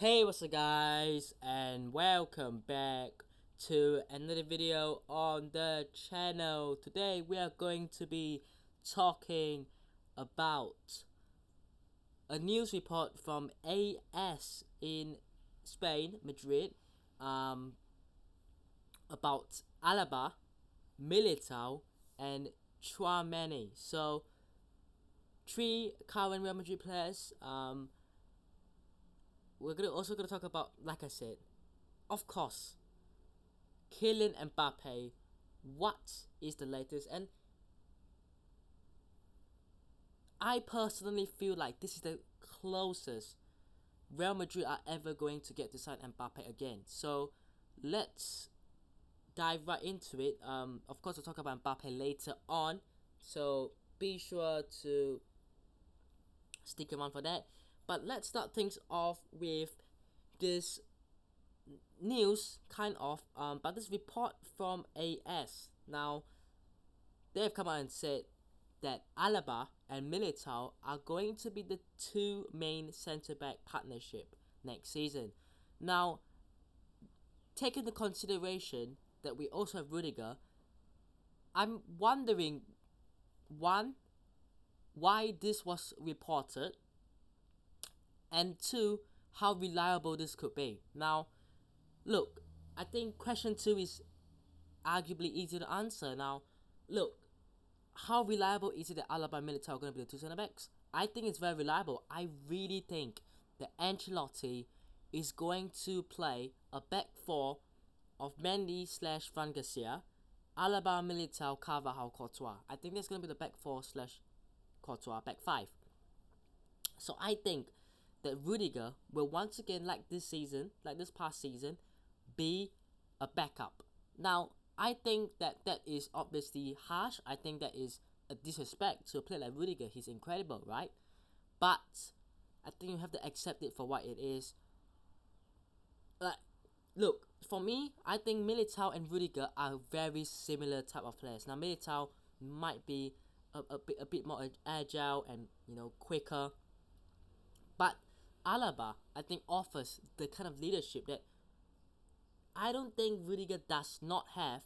Hey, what's up guys, and welcome back to another video on the channel. Today we are going to be talking about a news report from AS in Spain, Madrid, about Alaba, Militão, and Tchouaméni. So, three current Real Madrid players. We're also gonna talk about, like I said, of course, Kylian Mbappé. What is the latest? And I personally feel like this is the closest Real Madrid are ever going to get to sign Mbappé again. So let's dive right into it. Of course, we'll talk about Mbappé later on. So be sure to stick around for that. But let's start things off with this news, but this report from AS. Now, they have come out and said that Alaba and Militão are going to be the two main centre-back partnership next season. Now, taking into consideration that we also have Rudiger, I'm wondering, one, why this was reported, and two, how reliable this could be. Now, look, I think question 2 is arguably easier to answer. Now, look, how reliable is it that Alaba and Militão are going to be the two centre backs? I think it's very reliable. I really think that Ancelotti is going to play a back four of Mendy / Fran Garcia, Alaba, Militão, Carvajal, Courtois. I think that's going to be the back four / Courtois, back five. So I think that Rudiger will once again, like this past season, be a backup. Now, I think that is obviously harsh. I think that is a disrespect to a player like Rudiger. He's incredible, right? But I think you have to accept it for what it is. Look, for me, I think Militão and Rudiger are very similar type of players. Now, Militão might be a bit more agile and quicker, but Alaba, I think, offers the kind of leadership that I don't think Rudiger does not have,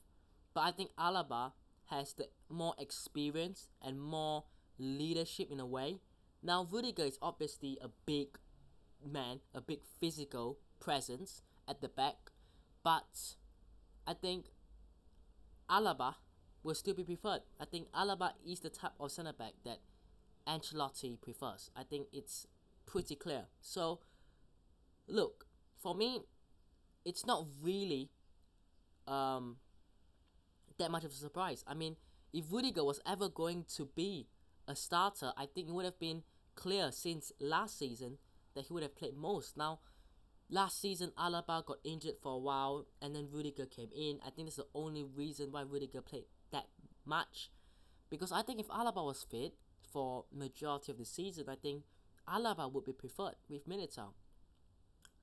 but I think Alaba has the more experience and more leadership in a way. Now, Rudiger is obviously a big man, a big physical presence at the back, but I think Alaba will still be preferred. I think Alaba is the type of centre back that Ancelotti prefers. I think it's pretty clear. So, look, for me, it's not really that much of a surprise. I mean, if Rudiger was ever going to be a starter, I think it would have been clear since last season that he would have played most. Now, last season, Alaba got injured for a while, and then Rudiger came in. I think that's the only reason why Rudiger played that much. Because I think if Alaba was fit for majority of the season, I think Alaba would be preferred with Militão.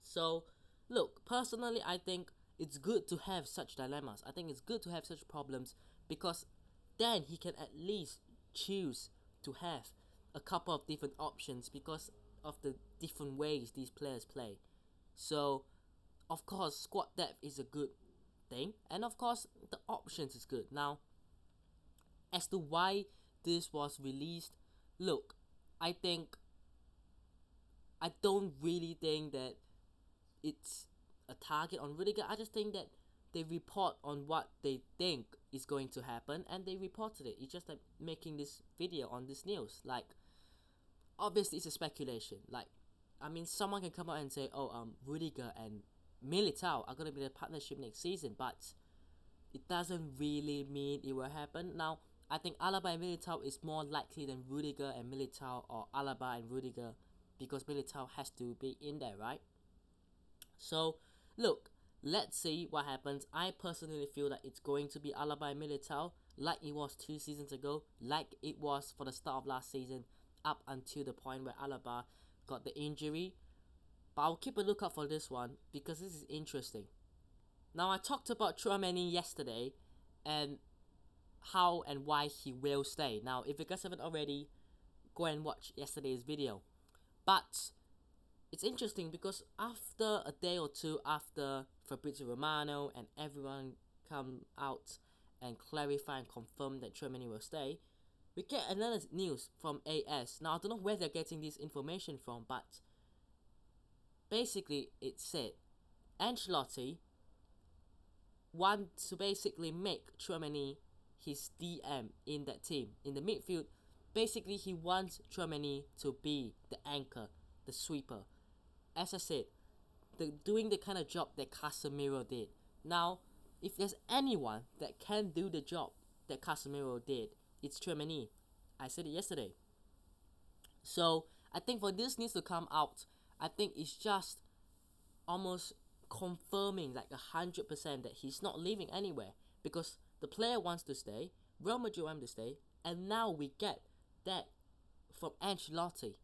So, look, personally, I think it's good to have such dilemmas. I think it's good to have such problems because then he can at least choose to have a couple of different options because of the different ways these players play. So, of course, squad depth is a good thing, and of course, the options is good. Now, as to why this was released, look, I don't really think that it's a target on Rudiger. I just think that they report on what they think is going to happen and they reported it. It's just like making this video on this news. Like, obviously it's a speculation. Like, I mean, someone can come out and say, Rudiger and Militão are going to be the partnership next season, but it doesn't really mean it will happen. Now, I think Alaba and Militão is more likely than Rudiger and Militão, or Alaba and Rudiger, because Militão has to be in there, right? So, look, let's see what happens. I personally feel that it's going to be Alaba and Militão, like it was 2 seasons ago, like it was for the start of last season, up until the point where Alaba got the injury. But I'll keep a lookout for this one because this is interesting. Now, I talked about Tchouaméni yesterday and how and why he will stay. Now, if you guys haven't already, go and watch yesterday's video. But it's interesting because after a day or two after Fabrizio Romano and everyone come out and clarify and confirm that Tchouaméni will stay, we get another news from AS. Now I don't know where they're getting this information from, but basically it said Ancelotti wants to basically make Tchouaméni his DM in that team, in the midfield. Basically, he wants Tchouaméni to be the anchor, the sweeper. As I said, doing the kind of job that Casemiro did. Now, if there's anyone that can do the job that Casemiro did, it's Tchouaméni. I said it yesterday. So, I think for this news to come out, I think it's just almost confirming like 100% that he's not leaving anywhere, because the player wants to stay, Real Madrid wants to stay, and now we get that from Ancelotti.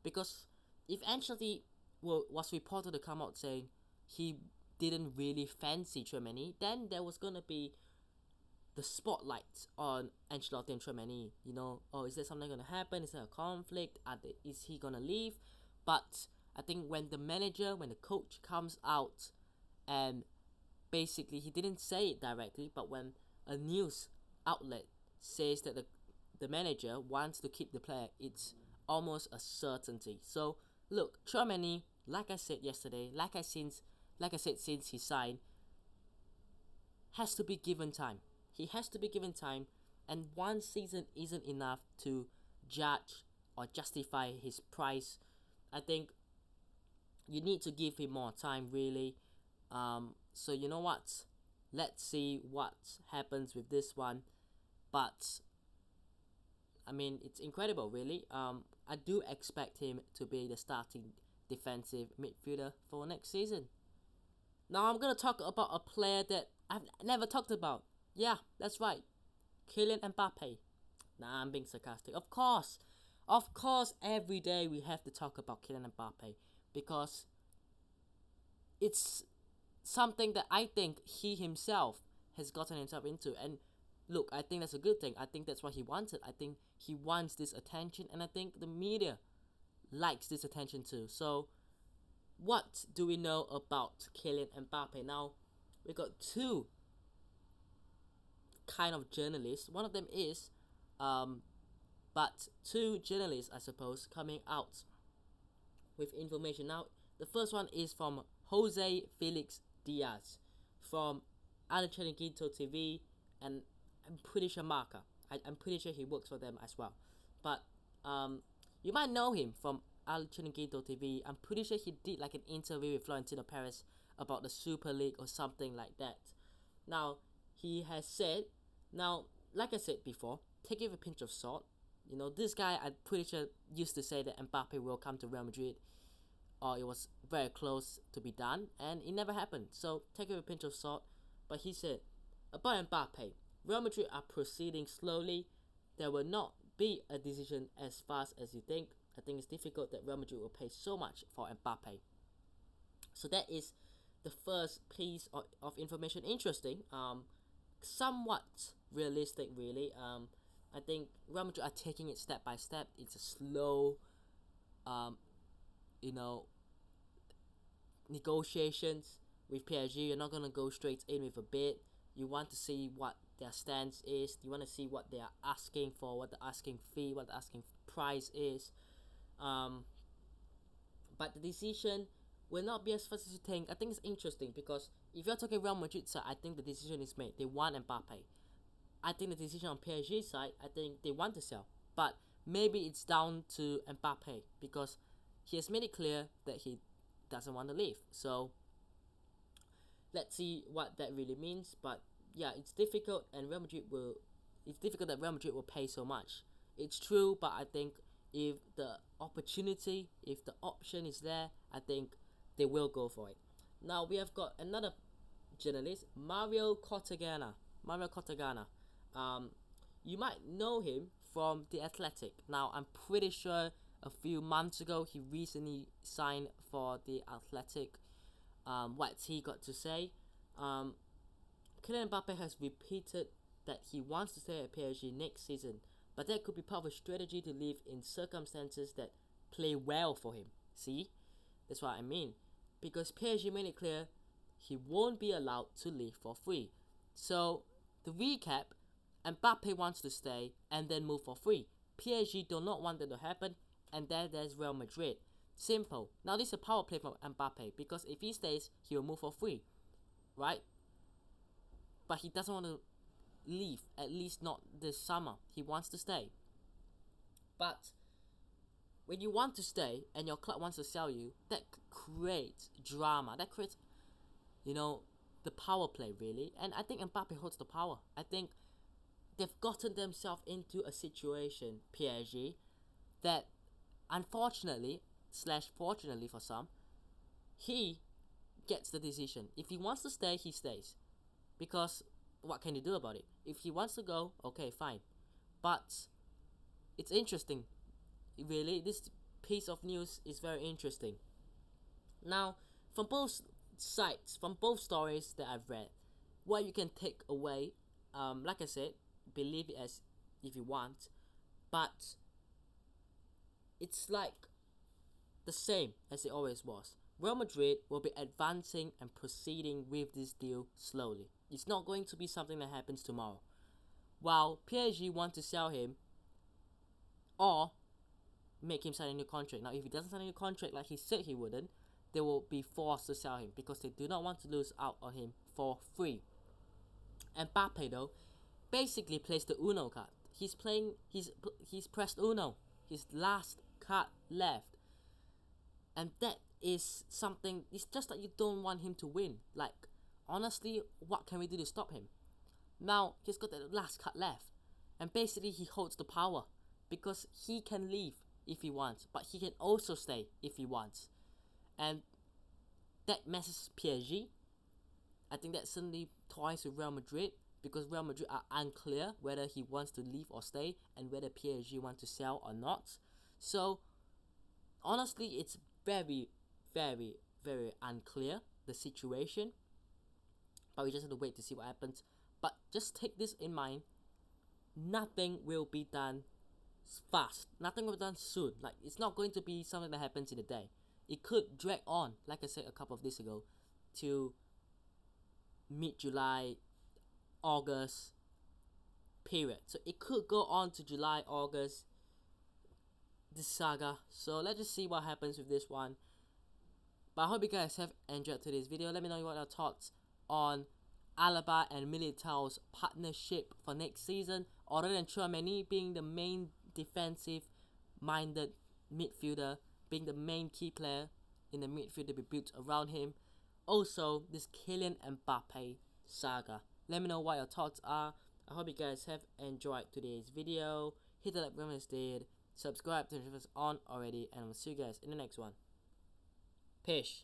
Because if Ancelotti was reported to come out saying he didn't really fancy Tchouaméni, then there was gonna be the spotlight on Ancelotti and Tchouaméni. Oh, is there something gonna happen? Is there a conflict? Is he gonna leave? But I think when the coach comes out and basically he didn't say it directly, but when a news outlet says that the manager wants to keep the player, it's almost a certainty. So look, Tchouaméni, like I said yesterday, like I said since he signed, has to be given time. He has to be given time, and one season isn't enough to judge or justify his price. I think you need to give him more time, really. So you know what? Let's see what happens with this one. But I mean, it's incredible, really. I do expect him to be the starting defensive midfielder for next season. Now I'm gonna talk about a player that I've never talked about. Yeah, that's right, Kylian Mbappé. Nah, I'm being sarcastic. Of course, every day we have to talk about Kylian Mbappé because it's something that I think he himself has gotten himself into. And look, I think that's a good thing. I think that's what he wanted. I think he wants this attention, and I think the media likes this attention too. So, what do we know about Kylian Mbappé? Now, we got two kind of journalists. One of them is, but two journalists, I suppose, coming out with information. Now, the first one is from Jose Felix Diaz from El Chiringuito TV, and I'm pretty sure Marca. I'm pretty sure he works for them as well. But you might know him from El Chiringuito TV. I'm pretty sure he did like an interview with Florentino Perez about the Super League or something like that. Now, he has said, now, like I said before, take it with a pinch of salt. This guy, I'm pretty sure, used to say that Mbappe will come to Real Madrid, or it was very close to be done, and it never happened. So take it with a pinch of salt. But he said, about Mbappe, Real Madrid are proceeding slowly. There will not be a decision as fast as you think. I think it's difficult that Real Madrid will pay so much for Mbappe. So that is the first piece of information. Interesting. Somewhat realistic, really. I think Real Madrid are taking it step by step. It's a slow, negotiations with PSG. You're not gonna go straight in with a bid. You want to see what their stance is. You want to see what they are asking for, what the asking fee, what the asking price is. But the decision will not be as fast as you think. I think it's interesting because if you're talking Real Madrid side, I think the decision is made. They want Mbappe. I think the decision on PSG side, I think they want to sell. But maybe it's down to Mbappe because he has made it clear that he doesn't want to leave. So let's see what that really means. But yeah, it's difficult, and it's difficult that Real Madrid will pay so much. It's true, but I think if the opportunity, if the option is there, I think they will go for it. Now we have got another journalist, Mario Cortegana. You might know him from The Athletic. Now I'm pretty sure a few months ago he recently signed for The Athletic. What's he got to say? Kylian Mbappé has repeated that he wants to stay at PSG next season, but that could be part of a strategy to live in circumstances that play well for him. See? That's what I mean. Because PSG made it clear he won't be allowed to leave for free. So, to recap, Mbappe wants to stay and then move for free. PSG do not want that to happen, and then there's Real Madrid. Simple. Now this is a power play from Mbappe, because if he stays, he will move for free, right? But he doesn't want to leave, at least not this summer. He wants to stay. But when you want to stay and your club wants to sell you, that creates drama. That creates, the power play, really. And I think Mbappe holds the power. I think they've gotten themselves into a situation, PSG, that unfortunately / fortunately for some, he gets the decision. If he wants to stay, he stays. Because what can you do about it? If he wants to go, okay, fine. But it's interesting. Really, this piece of news is very interesting. Now, from both sides, from both stories that I've read, what you can take away, like I said, believe it as if you want, but it's like the same as it always was. Real Madrid will be advancing and proceeding with this deal slowly. It's not going to be something that happens tomorrow. While PSG want to sell him or make him sign a new contract. Now, if he doesn't sign a new contract like he said he wouldn't, they will be forced to sell him because they do not want to lose out on him for free. Mbappe, though, basically plays the Uno card. He's pressed Uno, his last card left. And that is something, it's just that you don't want him to win. Like, honestly, what can we do to stop him? Now, he's got the last card left. And basically, he holds the power. Because he can leave if he wants. But he can also stay if he wants. And that messes PSG. I think that suddenly toys with Real Madrid. Because Real Madrid are unclear whether he wants to leave or stay. And whether PSG want to sell or not. So, honestly, it's very, very, very unclear, the situation. But we just have to wait to see what happens. But just take this in mind. Nothing will be done fast. Nothing will be done soon. Like, it's not going to be something that happens in a day. It could drag on, like I said a couple of days ago, to mid-July, August period. So it could go on to July, August, this saga. So let's just see what happens with this one. But I hope you guys have enjoyed today's video. Let me know what your thoughts on Alaba and Militão's partnership for next season. Aurélien Tchouaméni being the main defensive-minded midfielder, being the main key player in the midfield to be built around him. Also, this Kylian Mbappé saga. Let me know what your thoughts are. I hope you guys have enjoyed today's video. Hit the like button if you did. Subscribe to the if it's on already. And I will see you guys in the next one. Peace.